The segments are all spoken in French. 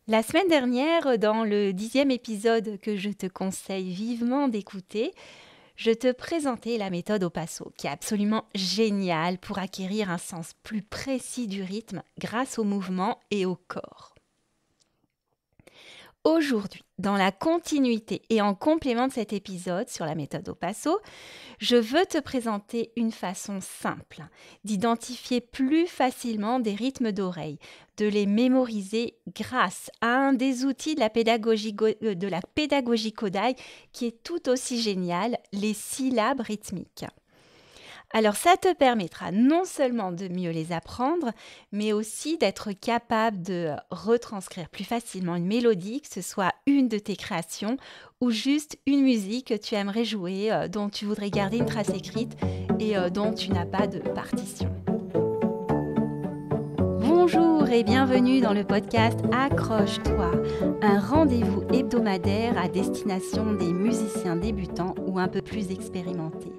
La semaine dernière, dans le 10e épisode que je te conseille vivement d'écouter, je te présentais la méthode au passo, qui est absolument géniale pour acquérir un sens plus précis du rythme grâce au mouvement et au corps. Aujourd'hui, dans la continuité et en complément de cet épisode sur la méthode au passo, je veux te présenter une façon simple d'identifier plus facilement des rythmes d'oreille, de les mémoriser grâce à un des outils de la pédagogie Kodai qui est tout aussi génial, les syllabes rythmiques. Alors ça te permettra non seulement de mieux les apprendre, mais aussi d'être capable de retranscrire plus facilement une mélodie, que ce soit une de tes créations ou juste une musique que tu aimerais jouer, dont tu voudrais garder une trace écrite et dont tu n'as pas de partition. Bonjour et bienvenue dans le podcast Accroche-toi, un rendez-vous hebdomadaire à destination des musiciens débutants ou un peu plus expérimentés.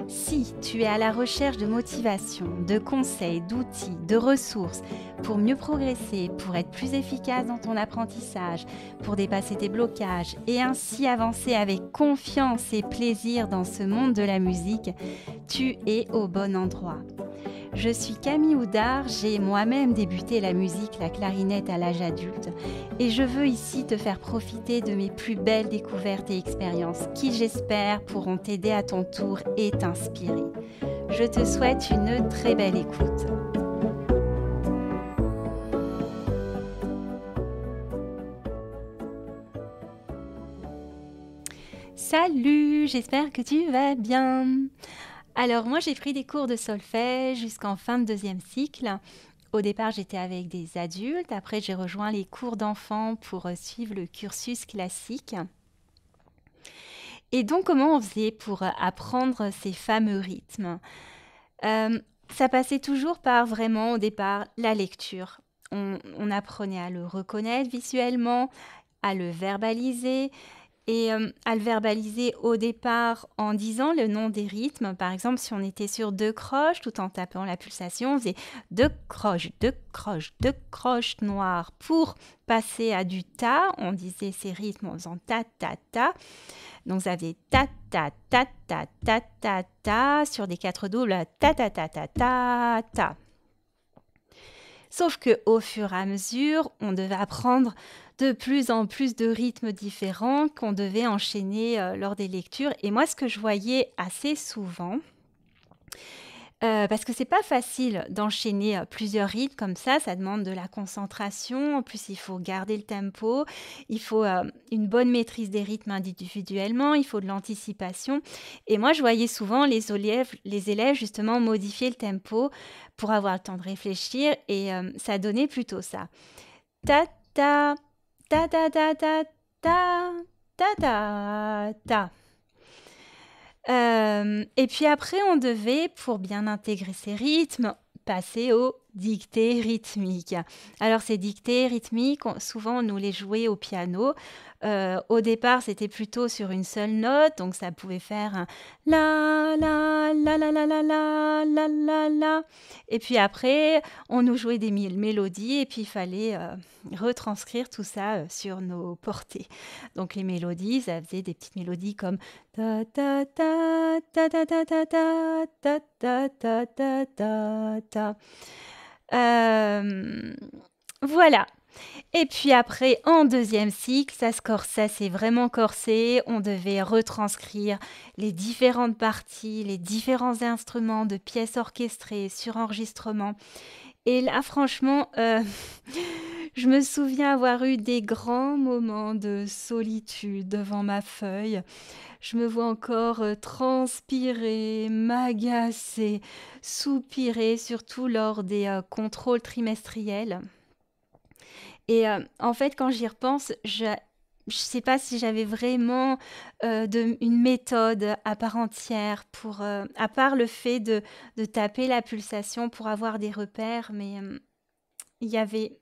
Si tu es à la recherche de motivation, de conseils, d'outils, de ressources pour mieux progresser, pour être plus efficace dans ton apprentissage, pour dépasser tes blocages et ainsi avancer avec confiance et plaisir dans ce monde de la musique, tu es au bon endroit. Je suis Camille Houdard, j'ai moi-même débuté la musique, la clarinette à l'âge adulte et je veux ici te faire profiter de mes plus belles découvertes et expériences qui, j'espère, pourront t'aider à ton tour et t'inspirer. Je te souhaite une très belle écoute. Salut, j'espère que tu vas bien. Alors moi j'ai pris des cours de solfège jusqu'en fin de 2e cycle. Au départ j'étais avec des adultes, après j'ai rejoint les cours d'enfants pour suivre le cursus classique. Et donc comment on faisait pour apprendre ces fameux rythmes? Ça passait toujours par vraiment au départ la lecture. On apprenait à le reconnaître visuellement, à le verbaliser et à le verbaliser au départ en disant le nom des rythmes. Par exemple, si on était sur 2 croches, tout en tapant la pulsation, on faisait 2 croches, 2 croches, 2 croches noires. Pour passer à du ta, on disait ces rythmes en faisant ta, ta, ta. Donc ça faisait ta, ta, ta, ta, ta, ta, ta, sur des 4 doubles, ta, ta, ta, ta, ta, ta. Sauf qu'au fur et à mesure, on devait apprendre de plus en plus de rythmes différents qu'on devait enchaîner lors des lectures. Et moi, ce que je voyais assez souvent, parce que c'est pas facile d'enchaîner plusieurs rythmes comme ça demande de la concentration. En plus, il faut garder le tempo, il faut une bonne maîtrise des rythmes individuellement, il faut de l'anticipation. Et moi, je voyais souvent les élèves justement modifier le tempo pour avoir le temps de réfléchir et ça donnait plutôt ça. Ta ta ta ta ta ta ta ta ta ta. Et puis après, on devait, pour bien intégrer ces rythmes, passer aux dictées rythmiques. Alors ces dictées rythmiques, souvent on nous les jouait au piano. Au départ, c'était plutôt sur une seule note, donc ça pouvait faire un la la la la la la la la la la. Et puis après, on nous jouait des mélodies et puis il fallait retranscrire tout ça sur nos portées. Donc les mélodies, ça faisait des petites mélodies comme ta ta ta ta ta ta ta ta ta ta ta ta ta ta. Voilà. Et puis après, en 2e cycle, ça s'est vraiment corsé. On devait retranscrire les différentes parties, les différents instruments de pièces orchestrées sur enregistrement. Et là, franchement, je me souviens avoir eu des grands moments de solitude devant ma feuille. Je me vois encore transpirer, m'agacer, soupirer, surtout lors des contrôles trimestriels. Et en fait, quand j'y repense, je ne sais pas si j'avais vraiment une méthode à part entière, à part le fait de taper la pulsation pour avoir des repères, mais il y avait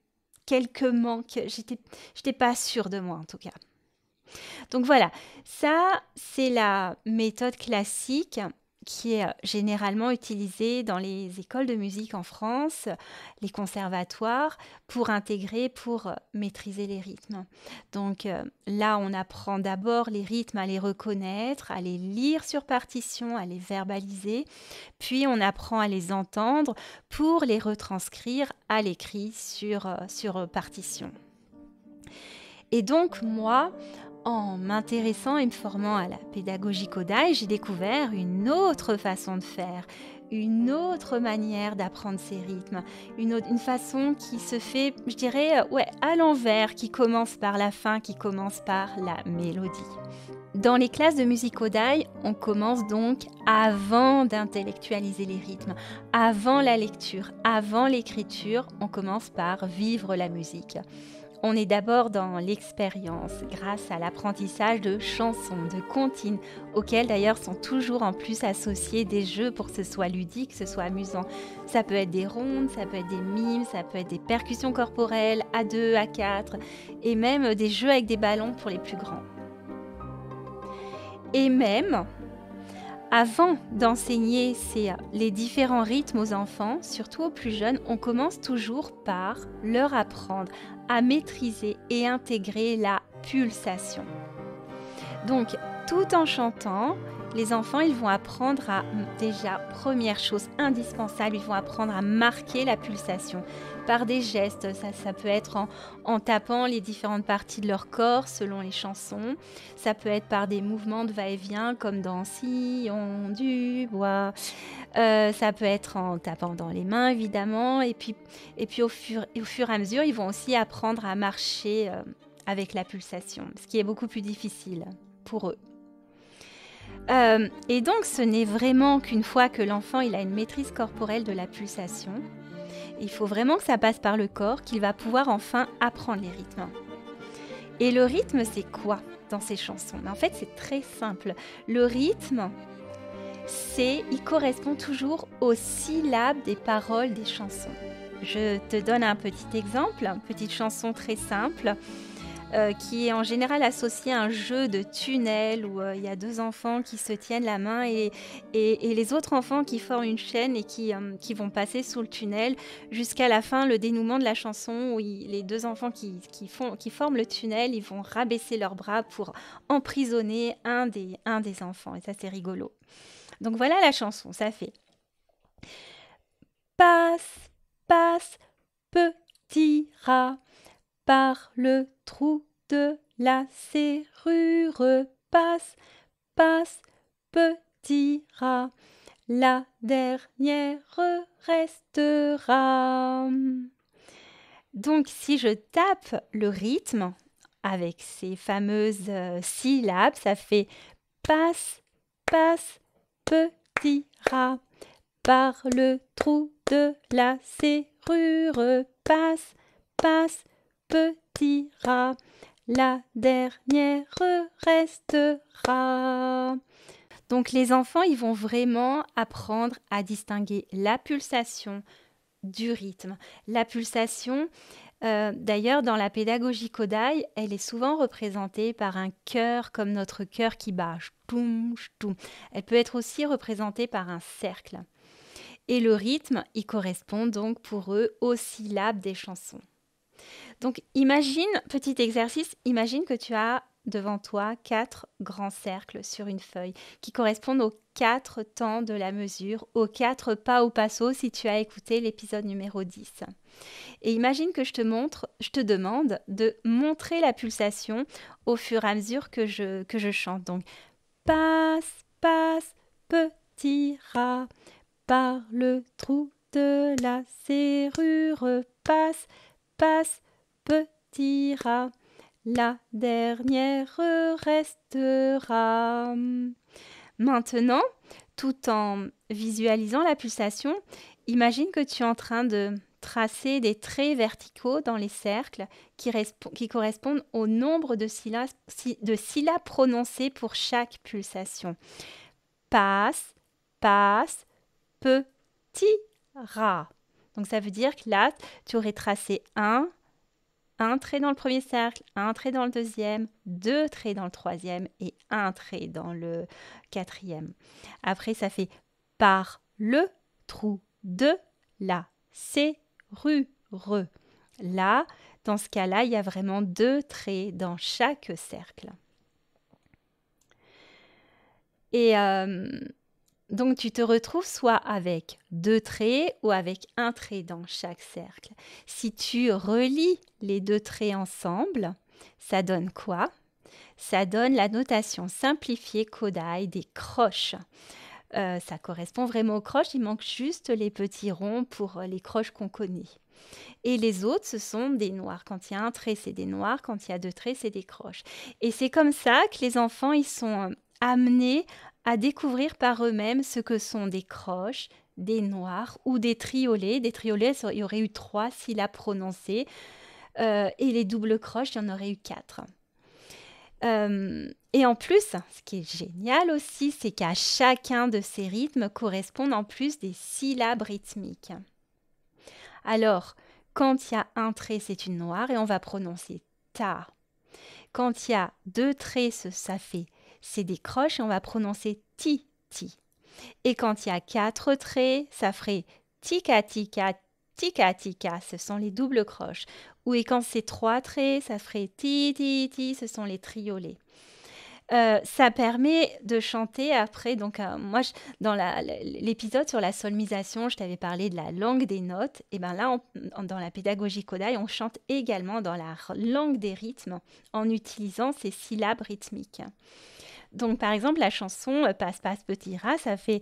quelques manques. J'étais pas sûre de moi, en tout cas. Donc voilà, ça, c'est la méthode classique. qui est généralement utilisé dans les écoles de musique en France, les conservatoires, pour intégrer, pour maîtriser les rythmes. Donc là, on apprend d'abord les rythmes à les reconnaître, à les lire sur partition, à les verbaliser, puis on apprend à les entendre pour les retranscrire à l'écrit sur partition. Et donc moi, en m'intéressant et me formant à la pédagogie Kodály, j'ai découvert une autre façon de faire, une autre manière d'apprendre ces rythmes, une façon qui se fait, je dirais, ouais, à l'envers, qui commence par la fin, qui commence par la mélodie. Dans les classes de musique Kodály, on commence donc avant d'intellectualiser les rythmes, avant la lecture, avant l'écriture, on commence par vivre la musique. On est d'abord dans l'expérience grâce à l'apprentissage de chansons, de comptines, auxquelles d'ailleurs sont toujours en plus associés des jeux pour que ce soit ludique, que ce soit amusant. Ça peut être des rondes, ça peut être des mimes, ça peut être des percussions corporelles à 2, à 4 et même des jeux avec des ballons pour les plus grands. Et même, avant d'enseigner les différents rythmes aux enfants, surtout aux plus jeunes, on commence toujours par leur apprendre à maîtriser et intégrer la pulsation. Donc, tout en chantant, les enfants, ils vont apprendre déjà, première chose indispensable, ils vont apprendre à marquer la pulsation par des gestes. Ça peut être en tapant les différentes parties de leur corps selon les chansons. Ça peut être par des mouvements de va-et-vient comme dans Sillon du bois. Ça peut être en tapant dans les mains, évidemment. Et puis au fur et à mesure, ils vont aussi apprendre à marcher avec la pulsation, ce qui est beaucoup plus difficile pour eux. Et donc, ce n'est vraiment qu'une fois que l'enfant il a une maîtrise corporelle de la pulsation, il faut vraiment que ça passe par le corps qu'il va pouvoir enfin apprendre les rythmes. Et le rythme, c'est quoi dans ces chansons? En fait, c'est très simple. Le rythme, il correspond toujours aux syllabes des paroles des chansons. Je te donne un petit exemple, une petite chanson très simple. Qui est en général associé à un jeu de tunnel où il y a 2 enfants qui se tiennent la main et les autres enfants qui forment une chaîne et qui vont passer sous le tunnel jusqu'à la fin, le dénouement de la chanson où les 2 enfants qui forment le tunnel, ils vont rabaisser leurs bras pour emprisonner un des enfants. Et ça, c'est rigolo. Donc voilà la chanson, ça fait « Passe, passe, petit rat ». Par le trou de la serrure, passe, passe, petit rat, la dernière restera. Donc, si je tape le rythme avec ces fameuses syllabes, ça fait passe, passe, petit rat, par le trou de la serrure, passe, passe, petit rat, la dernière restera. Donc les enfants, ils vont vraiment apprendre à distinguer la pulsation du rythme. La pulsation, d'ailleurs, dans la pédagogie Kodály, elle est souvent représentée par un cœur comme notre cœur qui bat. Ch'toum, ch'toum. Elle peut être aussi représentée par un cercle. Et le rythme, il correspond donc pour eux aux syllabes des chansons. Donc imagine, petit exercice, imagine que tu as devant toi 4 grands cercles sur une feuille qui correspondent aux 4 temps de la mesure, aux 4 pas au passo si tu as écouté l'épisode numéro 10. Et imagine que je te demande de montrer la pulsation au fur et à mesure que je chante. Donc passe, passe, petit rat, par le trou de la serrure, passe, passe, petit rat, la dernière restera. Maintenant, tout en visualisant la pulsation, imagine que tu es en train de tracer des traits verticaux dans les cercles qui correspondent au nombre de syllabes prononcées pour chaque pulsation. Passe, passe, petit rat. Donc ça veut dire que là, tu aurais tracé 1, un trait dans le premier cercle, un trait dans le deuxième, deux traits dans le troisième et un trait dans le quatrième. Après, ça fait par le trou de la serrure. Là, dans ce cas-là, il y a vraiment deux traits dans chaque cercle. Et donc, tu te retrouves soit avec deux traits ou avec un trait dans chaque cercle. Si tu relis les deux traits ensemble, ça donne quoi? Ça donne la notation simplifiée Kodai des croches. Ça correspond vraiment aux croches, il manque juste les petits ronds pour les croches qu'on connaît. Et les autres, ce sont des noirs. Quand il y a un trait, c'est des noirs. Quand il y a deux traits, c'est des croches. Et c'est comme ça que les enfants, ils sont amenés à découvrir par eux-mêmes ce que sont des croches, des noirs ou des triolets. Des triolets, il y aurait eu 3 syllabes prononcées. Et les doubles croches, il y en aurait eu 4. Et en plus, ce qui est génial aussi, c'est qu'à chacun de ces rythmes correspondent en plus des syllabes rythmiques. Alors, quand il y a un trait, c'est une noire et on va prononcer ta. Quand il y a deux traits, c'est des croches et on va prononcer ti, ti. Et quand il y a 4 traits, ça ferait tika, tika, tika, tika. Ce sont les doubles croches. Ou et quand c'est 3 traits, ça ferait ti, ti, ti. Ce sont les triolets. Ça permet de chanter après. Donc, moi, dans l'épisode sur la solmisation, je t'avais parlé de la langue des notes. Et bien là, dans la pédagogie Kodai, on chante également dans la langue des rythmes en utilisant ces syllabes rythmiques. Donc, par exemple, la chanson Passe, passe, petit rat, ça fait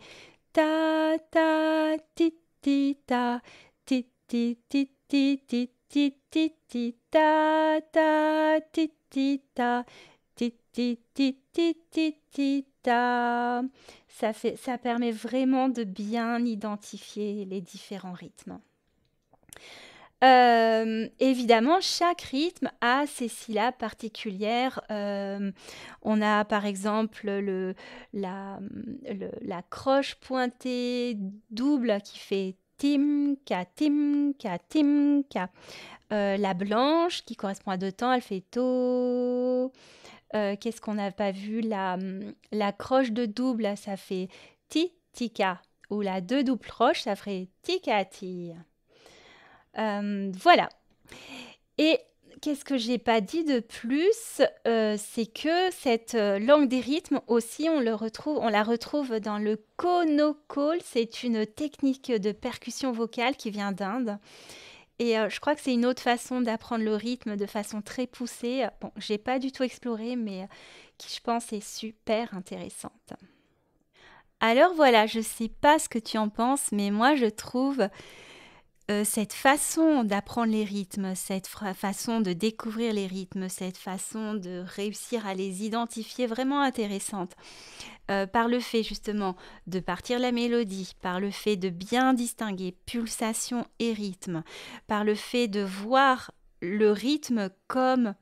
ta, ta, ti, ti, ta, ti, ti, ti, ti, ti, ti, ti, ti, ta, ta, ti, ti, ta. Ti, ti, ti, ti, ti, ti, ta. Ça permet vraiment de bien identifier les différents rythmes. Évidemment, chaque rythme a ses syllabes particulières. On a par exemple la croche pointée double qui fait timka, timka, timka. La blanche qui correspond à 2 temps, elle fait to. Qu'est-ce qu'on n'a pas vu? La croche de double, ça fait ti, tika. Ou la 2 doubles croches, ça ferait tikati. Voilà. Et qu'est-ce que j'ai pas dit de plus? C'est que cette langue des rythmes aussi, on la retrouve dans le konokol. C'est une technique de percussion vocale qui vient d'Inde. Et je crois que c'est une autre façon d'apprendre le rythme de façon très poussée. Bon, j'ai pas du tout exploré, mais qui je pense est super intéressante. Alors voilà, je sais pas ce que tu en penses, mais moi je trouve cette façon d'apprendre les rythmes, cette façon de découvrir les rythmes, cette façon de réussir à les identifier vraiment intéressante. Par le fait justement de partir la mélodie, par le fait de bien distinguer pulsation et rythme, par le fait de voir le rythme comme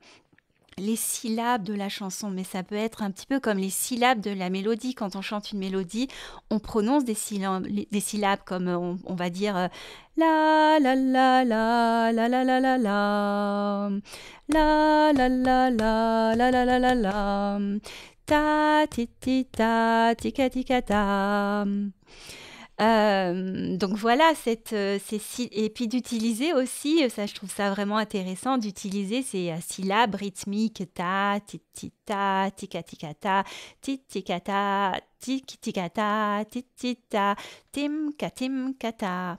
les syllabes de la chanson, mais ça peut être un petit peu comme les syllabes de la mélodie. Quand on chante une mélodie, on prononce des syllabes comme on va dire la la la la la la la la la la la la la la la la la la ta ti ti ta tika tika ta. Donc voilà, et puis d'utiliser aussi, ça je trouve ça vraiment intéressant, d'utiliser ces syllabes rythmiques ta, ti ti ta, tika tika ta, ti tika ta, tiki tika ta, ti ti ta, tim ka ta.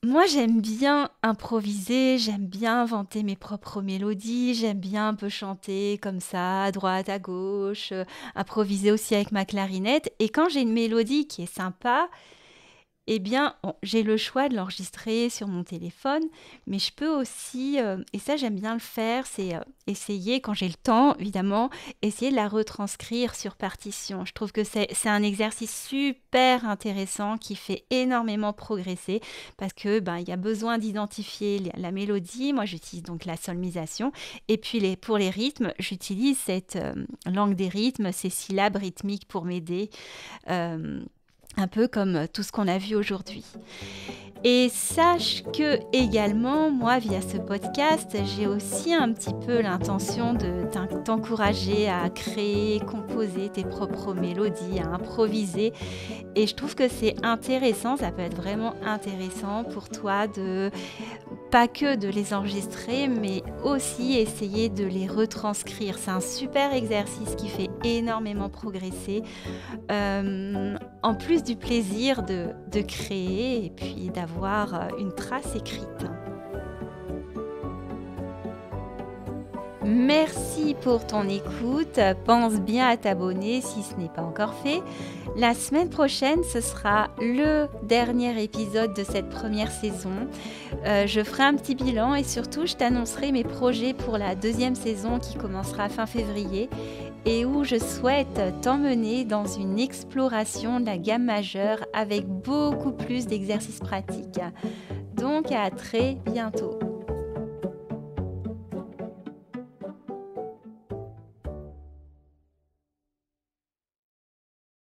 Moi, j'aime bien improviser, j'aime bien inventer mes propres mélodies, j'aime bien un peu chanter comme ça, à droite, à gauche, improviser aussi avec ma clarinette. Et quand j'ai une mélodie qui est sympa, eh bien, j'ai le choix de l'enregistrer sur mon téléphone, mais je peux aussi, et ça j'aime bien le faire, c'est essayer, quand j'ai le temps évidemment, essayer de la retranscrire sur partition. Je trouve que c'est un exercice super intéressant qui fait énormément progresser parce que il y a besoin d'identifier la mélodie. Moi j'utilise donc la solmisation et puis pour les rythmes, j'utilise cette langue des rythmes, ces syllabes rythmiques pour m'aider. Un peu comme tout ce qu'on a vu aujourd'hui. Et sache que également, moi, via ce podcast, j'ai aussi un petit peu l'intention de t'encourager à créer, composer tes propres mélodies, à improviser. Et je trouve que c'est intéressant, ça peut être vraiment intéressant pour toi de pas que de les enregistrer, mais aussi essayer de les retranscrire. C'est un super exercice qui fait énormément progresser, en plus du plaisir de créer et puis d'avoir une trace écrite. Merci pour ton écoute. Pense bien à t'abonner si ce n'est pas encore fait. La semaine prochaine, ce sera le dernier épisode de cette première saison. Je ferai un petit bilan et surtout, je t'annoncerai mes projets pour la deuxième saison qui commencera fin février et où je souhaite t'emmener dans une exploration de la gamme majeure avec beaucoup plus d'exercices pratiques. Donc, à très bientôt.